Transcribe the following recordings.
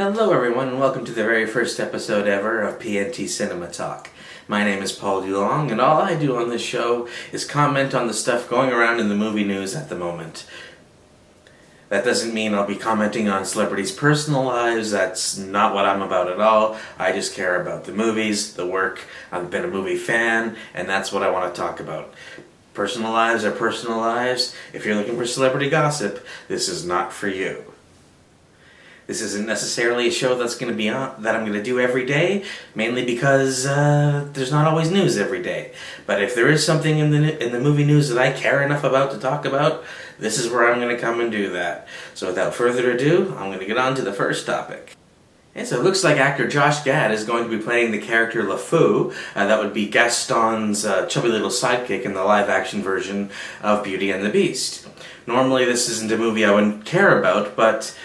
Hello everyone and welcome to the very first episode ever of PNT Cinema Talk. My name is Paul Dulong and all I do on this show is comment on the stuff going around in the movie news at the moment. That doesn't mean I'll be commenting on celebrities' personal lives, that's not what I'm about at all. I just care about the movies, the work, I've been a movie fan, and that's what I want to talk about. Personal lives are personal lives. If you're looking for celebrity gossip, this is not for you. This isn't necessarily a show that's going to be on, that I'm going to do every day, mainly because there's not always news every day. But if there is something in the movie news that I care enough about to talk about, this is where I'm going to come and do that. So without further ado, I'm going to get on to the first topic. And so it looks like actor Josh Gad is going to be playing the character LeFou. That would be Gaston's chubby little sidekick in the live-action version of Beauty and the Beast. Normally this isn't a movie I wouldn't care about, but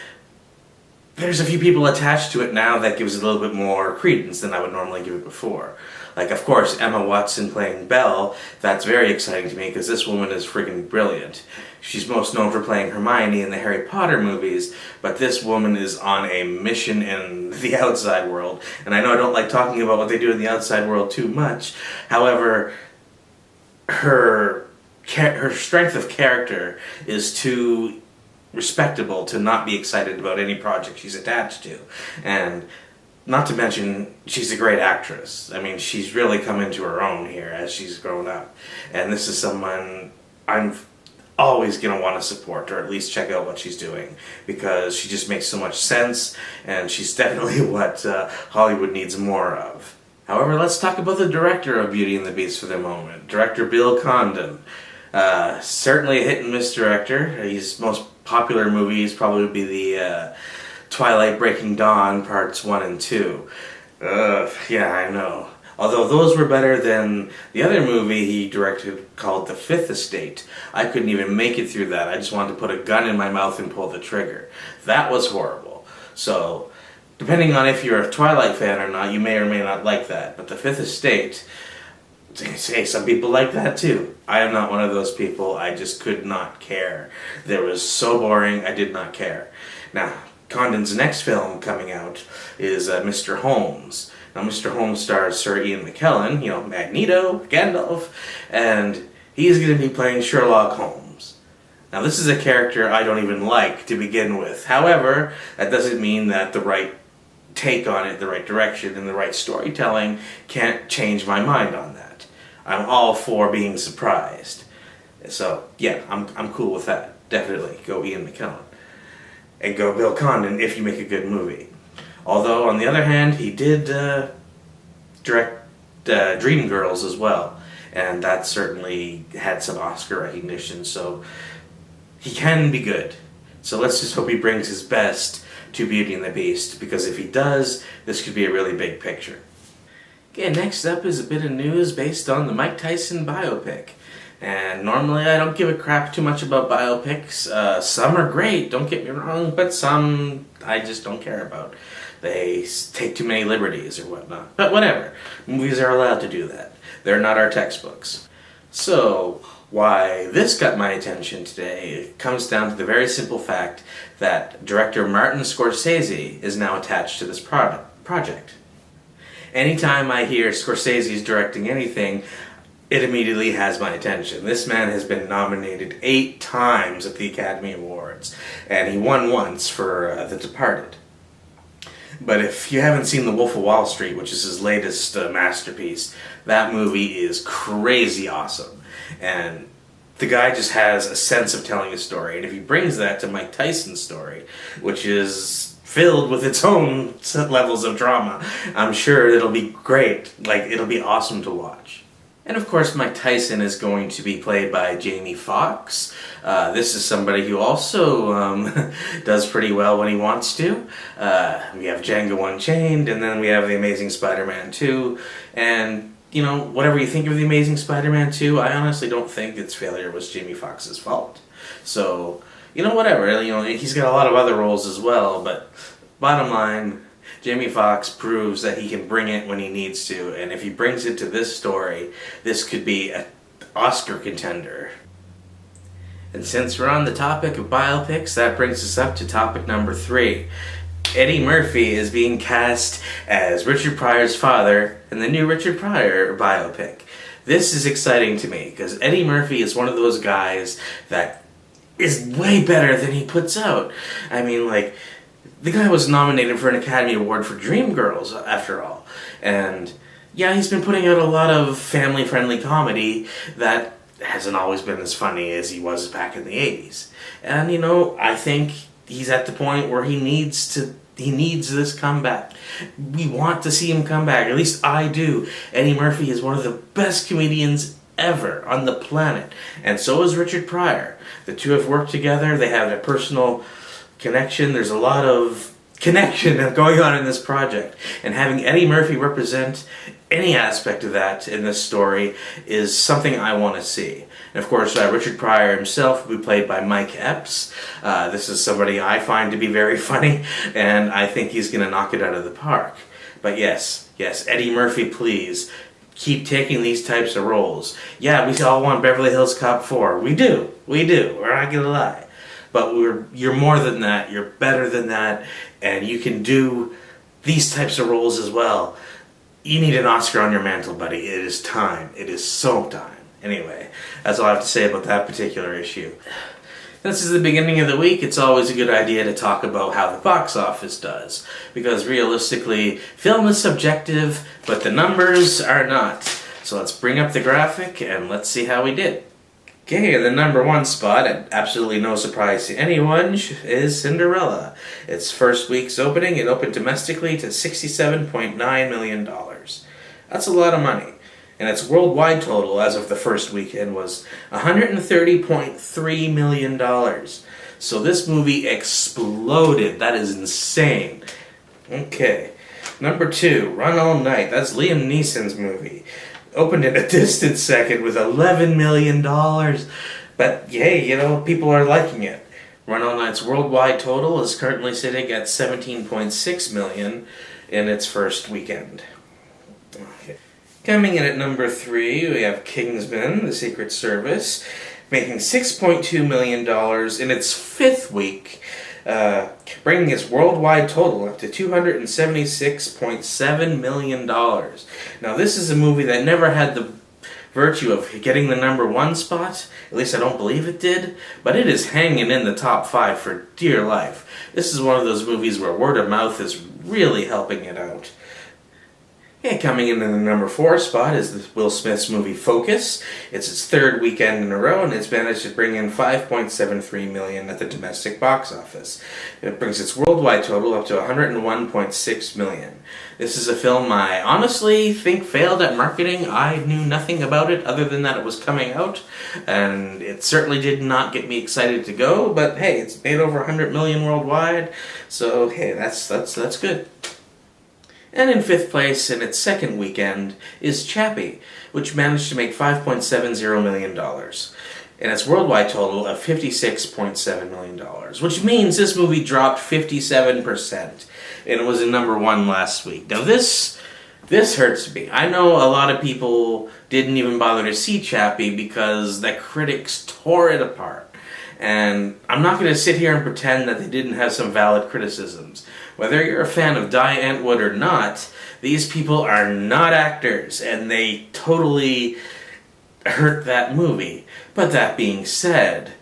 there's a few people attached to it now that gives it a little bit more credence than I would normally give it before. Like, of course, Emma Watson playing Belle, that's very exciting to me because this woman is friggin' brilliant. She's most known for playing Hermione in the Harry Potter movies, but this woman is on a mission in the outside world. And I know I don't like talking about what they do in the outside world too much. However, her strength of character is too respectable to not be excited about any project she's attached to. And not to mention, she's a great actress. I mean, she's really come into her own here as she's grown up. And this is someone I'm always going to want to support, or at least check out what she's doing, because she just makes so much sense, and she's definitely what Hollywood needs more of. However, let's talk about the director of Beauty and the Beast for the moment, director Bill Condon. Certainly a hit-and-miss director. His most popular movies probably would be the Twilight Breaking Dawn Parts 1 and 2. Yeah, I know. Although those were better than the other movie he directed called The Fifth Estate. I couldn't even make it through that. I just wanted to put a gun in my mouth and pull the trigger. That was horrible. So, depending on if you're a Twilight fan or not, you may or may not like that. But The Fifth Estate, hey, some people like that too. I am not one of those people. I just could not care. It was so boring, I did not care. Now, Condon's next film coming out is Mr. Holmes. Now, Mr. Holmes stars Sir Ian McKellen, you know, Magneto, Gandalf, and he's going to be playing Sherlock Holmes. Now, this is a character I don't even like to begin with. However, that doesn't mean that the right take on it, the right direction, and the right storytelling can't change my mind on that. I'm all for being surprised. So, yeah, I'm cool with that. Definitely go Ian McKellen. And go Bill Condon if you make a good movie. Although, on the other hand, he did direct Dreamgirls as well. And that certainly had some Oscar recognition, so he can be good. So let's just hope he brings his best to Beauty and the Beast, because if he does, this could be a really big picture. Okay, next up is a bit of news based on the Mike Tyson biopic. And normally I don't give a crap too much about biopics. Some are great, don't get me wrong, but some I just don't care about. They take too many liberties or whatnot. But whatever, movies are allowed to do that. They're not our textbooks. So, why this got my attention today comes down to the very simple fact that director Martin Scorsese is now attached to this project. Anytime I hear Scorsese is directing anything, it immediately has my attention. This man has been nominated 8 times at the Academy Awards, and he won once for The Departed. But if you haven't seen The Wolf of Wall Street, which is his latest masterpiece, that movie is crazy awesome. And the guy just has a sense of telling a story. And if he brings that to Mike Tyson's story, which is filled with its own levels of drama, I'm sure it'll be great. Like, it'll be awesome to watch. And of course, Mike Tyson is going to be played by Jamie Foxx. This is somebody who also does pretty well when he wants to. We have Django Unchained, and then we have The Amazing Spider-Man 2. And, you know, whatever you think of The Amazing Spider-Man 2, I honestly don't think its failure was Jamie Foxx's fault. So, you know, whatever. You know, he's got a lot of other roles as well, but bottom line, Jamie Foxx proves that he can bring it when he needs to, and if he brings it to this story, this could be an Oscar contender. And since we're on the topic of biopics, that brings us up to topic number 3. Eddie Murphy is being cast as Richard Pryor's father in the new Richard Pryor biopic. This is exciting to me because Eddie Murphy is one of those guys that is way better than he puts out. I mean, like, the guy was nominated for an Academy Award for Dreamgirls, after all. And yeah, he's been putting out a lot of family-friendly comedy that hasn't always been as funny as he was back in the 80s. And, you know, I think he's at the point where he needs this comeback. We want to see him come back. At least I do. Eddie Murphy is one of the best comedians ever on the planet. And so is Richard Pryor. The two have worked together. They have a personal connection. There's a lot of connection going on in this project. And having Eddie Murphy represent any aspect of that in this story is something I want to see. And of course, Richard Pryor himself will be played by Mike Epps. This is somebody I find to be very funny, and I think he's going to knock it out of the park. But yes, Eddie Murphy, please, keep taking these types of roles. Yeah, we all want Beverly Hills Cop 4. We do. We're not going to lie. But you're more than that. You're better than that. And you can do these types of roles as well. You need an Oscar on your mantle, buddy. It is time. It is so time. Anyway, that's all I have to say about that particular issue. This is the beginning of the week. It's always a good idea to talk about how the box office does. Because realistically, film is subjective, but the numbers are not. So let's bring up the graphic and let's see how we did. Okay, in the number one spot, at absolutely no surprise to anyone, is Cinderella. Its first week's opening, it opened domestically to $67.9 million. That's a lot of money. And its worldwide total as of the first weekend was $130.3 million. So this movie exploded. That is insane. Okay, number two, Run All Night. That's Liam Neeson's movie. Opened in a distant second with $11 million. But hey, you know, people are liking it. Run All Night's worldwide total is currently sitting at $17.6 million in its first weekend. Okay. Coming in at number three, we have Kingsman, The Secret Service, making $6.2 million in its fifth week, bringing its worldwide total up to $276.7 million. Now, this is a movie that never had the virtue of getting the number one spot. At least I don't believe it did. But it is hanging in the top five for dear life. This is one of those movies where word of mouth is really helping it out. And coming in the number four spot is Will Smith's movie Focus. It's its third weekend in a row, and it's managed to bring in $5.73 million at the domestic box office. It brings its worldwide total up to $101.6 million. This is a film I honestly think failed at marketing. I knew nothing about it other than that it was coming out, and it certainly did not get me excited to go, but hey, it's made over $100 million worldwide, so hey, that's good. And in fifth place, in its second weekend, is Chappie, which managed to make $5.70 million, and its worldwide total of $56.7 million, which means this movie dropped 57%, and it was in number one last week. Now this hurts me. I know a lot of people didn't even bother to see Chappie because the critics tore it apart. And I'm not going to sit here and pretend that they didn't have some valid criticisms. Whether you're a fan of Di Antwoord or not, these people are not actors, and they totally hurt that movie. But that being said,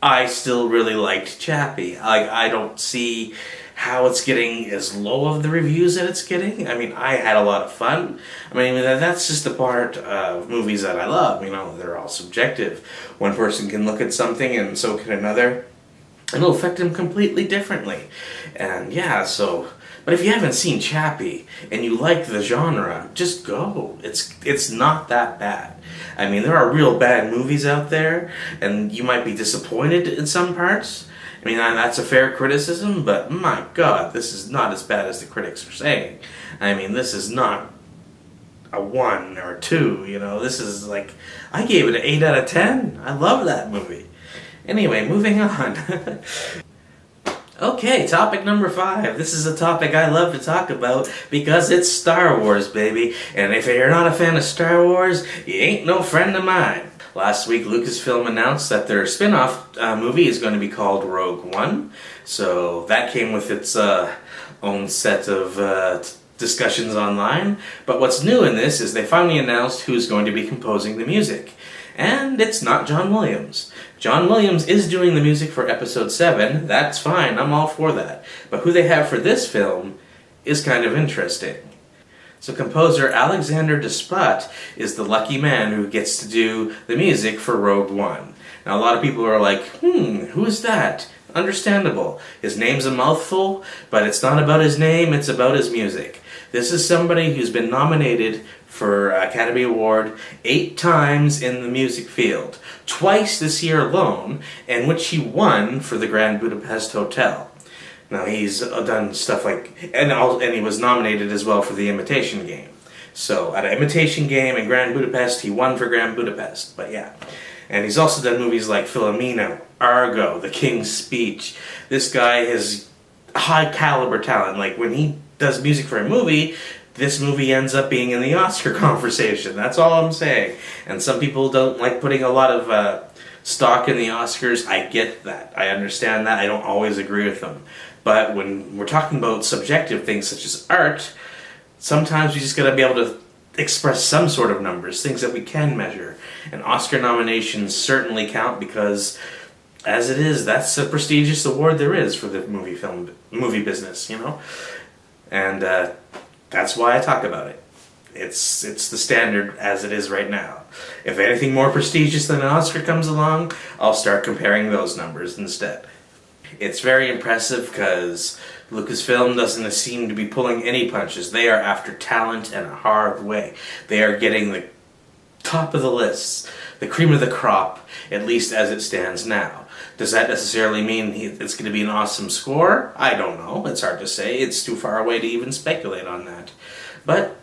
I still really liked Chappie. I don't see how it's getting as low of the reviews that it's getting. I mean, I had a lot of fun. I mean, that's just the part of movies that I love. You know, they're all subjective. One person can look at something and so can another. It'll affect them completely differently. And yeah, so... But if you haven't seen Chappie and you like the genre, just go. It's not that bad. I mean, there are real bad movies out there, and you might be disappointed in some parts. I mean, that's a fair criticism, but my God, this is not as bad as the critics are saying. I mean, this is not a 1 or 2, you know. This is like, I gave it an 8 out of 10. I love that movie. Anyway, moving on. Okay, topic number 5. This is a topic I love to talk about because it's Star Wars, baby. And if you're not a fan of Star Wars, you ain't no friend of mine. Last week, Lucasfilm announced that their spin-off movie is going to be called Rogue One. So that came with its own set of discussions online. But what's new in this is they finally announced who's going to be composing the music. And it's not John Williams. John Williams is doing the music for episode 7. That's fine, I'm all for that. But who they have for this film is kind of interesting. So composer Alexander Desplat is the lucky man who gets to do the music for Rogue One. Now a lot of people are like, who is that? Understandable. His name's a mouthful, but it's not about his name, it's about his music. This is somebody who's been nominated for Academy Award 8 times in the music field. Twice this year alone, and which he won for the Grand Budapest Hotel. Now he's done stuff like, and he was nominated as well for The Imitation Game. So at Imitation Game and Grand Budapest, he won for Grand Budapest, but yeah. And he's also done movies like Philomena, Argo, The King's Speech. This guy has high caliber talent. Like when he does music for a movie, this movie ends up being in the Oscar conversation. That's all I'm saying. And some people don't like putting a lot of stock in the Oscars. I get that. I understand that. I don't always agree with them. But when we're talking about subjective things such as art, sometimes we just gotta be able to express some sort of numbers, things that we can measure. And Oscar nominations certainly count because, as it is, that's a prestigious award there is for the movie business, you know? And that's why I talk about it. It's the standard as it is right now. If anything more prestigious than an Oscar comes along, I'll start comparing those numbers instead. It's very impressive because Lucasfilm doesn't seem to be pulling any punches. They are after talent in a hard way. They are getting the top of the lists, the cream of the crop, at least as it stands now. Does that necessarily mean it's going to be an awesome score? I don't know. It's hard to say. It's too far away to even speculate on that. But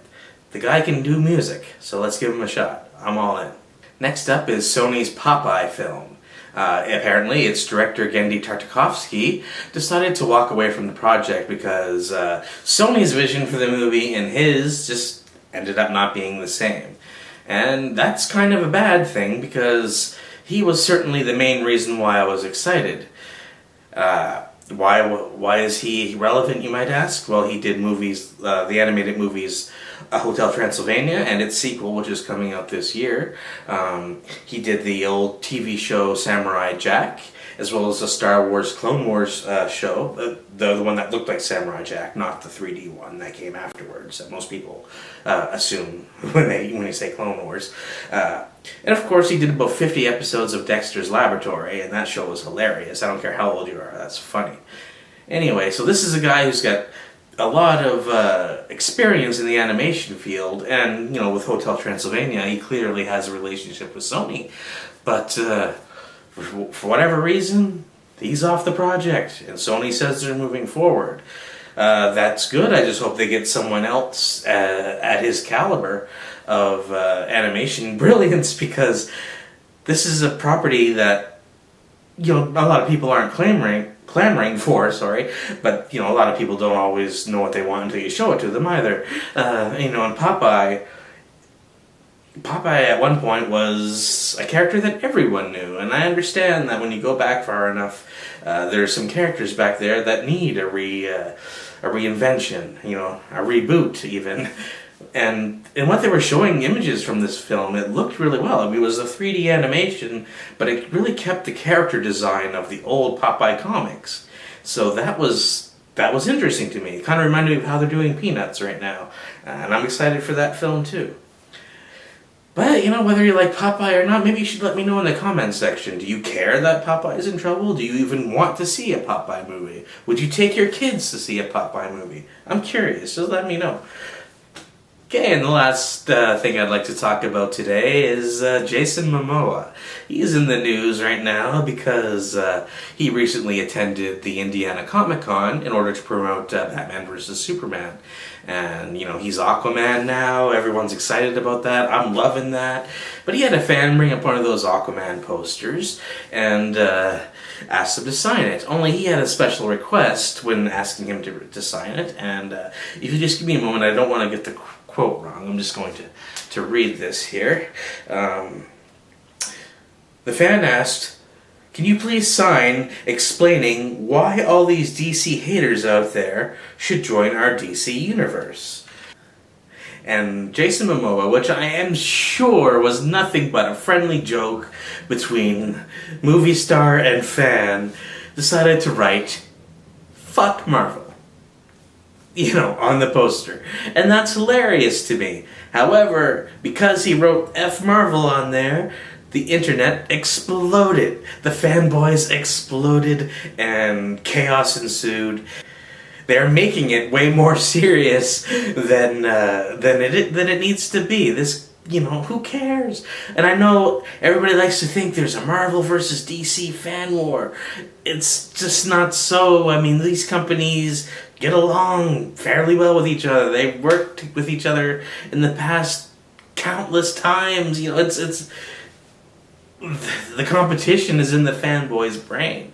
the guy can do music, so let's give him a shot. I'm all in. Next up is Sony's Popeye film. Apparently, its director Genndy Tartakovsky decided to walk away from the project because Sony's vision for the movie and his just ended up not being the same. And that's kind of a bad thing because he was certainly the main reason why I was excited. Why is he relevant, you might ask? Well, he did movies, the animated movies Hotel Transylvania and its sequel, which is coming out this year. He did the old TV show Samurai Jack, as well as the Star Wars Clone Wars show, the one that looked like Samurai Jack, not the 3D one that came afterwards, that most people assume when they say Clone Wars. And of course he did about 50 episodes of Dexters Laboratory, and that show was hilarious. I don't care how old you are, that's funny. Anyway, so this is a guy who's got a lot of experience in the animation field, and you know, with Hotel Transylvania, he clearly has a relationship with Sony. But for whatever reason, he's off the project, and Sony says they're moving forward. That's good. I just hope they get someone else at his caliber of animation brilliance, because this is a property that, you know, a lot of people aren't clamoring for, but you know, a lot of people don't always know what they want until you show it to them either. You know, and Popeye at one point was a character that everyone knew, and I understand that when you go back far enough, there's some characters back there that need a reinvention, you know, a reboot even. And what they were showing images from this film, it looked really well. I mean, it was a 3D animation, but it really kept the character design of the old Popeye comics. So that was interesting to me. It kind of reminded me of how they're doing Peanuts right now. And I'm excited for that film too. But, you know, whether you like Popeye or not, maybe you should let me know in the comments section. Do you care that Popeye is in trouble? Do you even want to see a Popeye movie? Would you take your kids to see a Popeye movie? I'm curious. Just let me know. Okay, and the last thing I'd like to talk about today is Jason Momoa. He's in the news right now because he recently attended the Indiana Comic-Con in order to promote Batman vs. Superman. And, you know, he's Aquaman now. Everyone's excited about that. I'm loving that. But he had a fan bring up one of those Aquaman posters and asked him to sign it. Only he had a special request when asking him to sign it. And if you just give me a moment, I don't want to get the quote wrong. I'm just going to read this here. The fan asked, can you please sign explaining why all these DC haters out there should join our DC universe? And Jason Momoa, which I am sure was nothing but a friendly joke between movie star and fan, decided to write, "Fuck Marvel," on the poster. And that's hilarious to me. However, because he wrote F Marvel on there, the internet exploded. The fanboys exploded and chaos ensued. They're making it way more serious than it needs to be. This, who cares? And I know everybody likes to think there's a Marvel versus DC fan war. It's just not so. I mean, these companies get along fairly well with each other. They've worked with each other in the past countless times. It's the competition is in the fanboy's brain.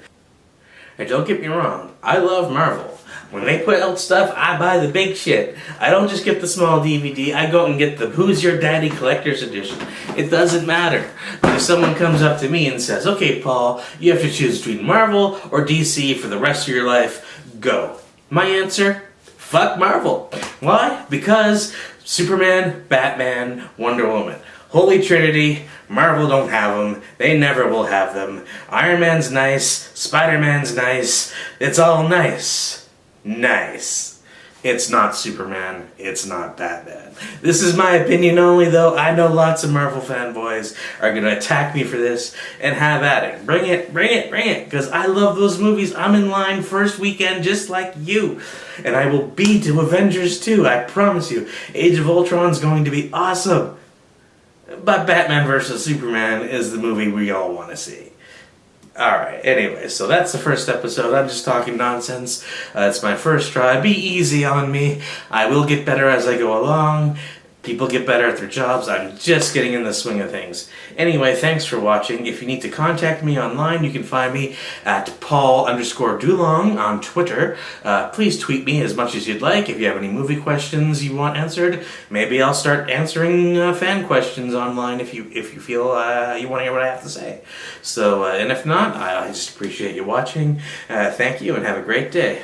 And don't get me wrong, I love Marvel. When they put out stuff, I buy the big shit. I don't just get the small DVD, I go and get the Who's Your Daddy Collector's Edition. It doesn't matter. But if someone comes up to me and says, "Okay, Paul, you have to choose between Marvel or DC for the rest of your life, go." My answer, fuck Marvel. Why? Because Superman, Batman, Wonder Woman. Holy Trinity, Marvel don't have them. They never will have them. Iron Man's nice, Spider-Man's nice. It's all nice. Nice. It's not Superman. It's not Batman. This is my opinion only, though. I know lots of Marvel fanboys are going to attack me for this, and have at it. Bring it, bring it, bring it, because I love those movies. I'm in line first weekend just like you, and I will be to Avengers 2, I promise you. Age of Ultron is going to be awesome, but Batman vs. Superman is the movie we all want to see. Alright, anyway, so that's the first episode. I'm just talking nonsense. It's my first try. Be easy on me. I will get better as I go along. People get better at their jobs. I'm just getting in the swing of things. Anyway, thanks for watching. If you need to contact me online, you can find me at Paul_Dulong on Twitter. Please tweet me as much as you'd like. If you have any movie questions you want answered, maybe I'll start answering fan questions online if you feel you want to hear what I have to say. So, and if not, I just appreciate you watching. Thank you and have a great day.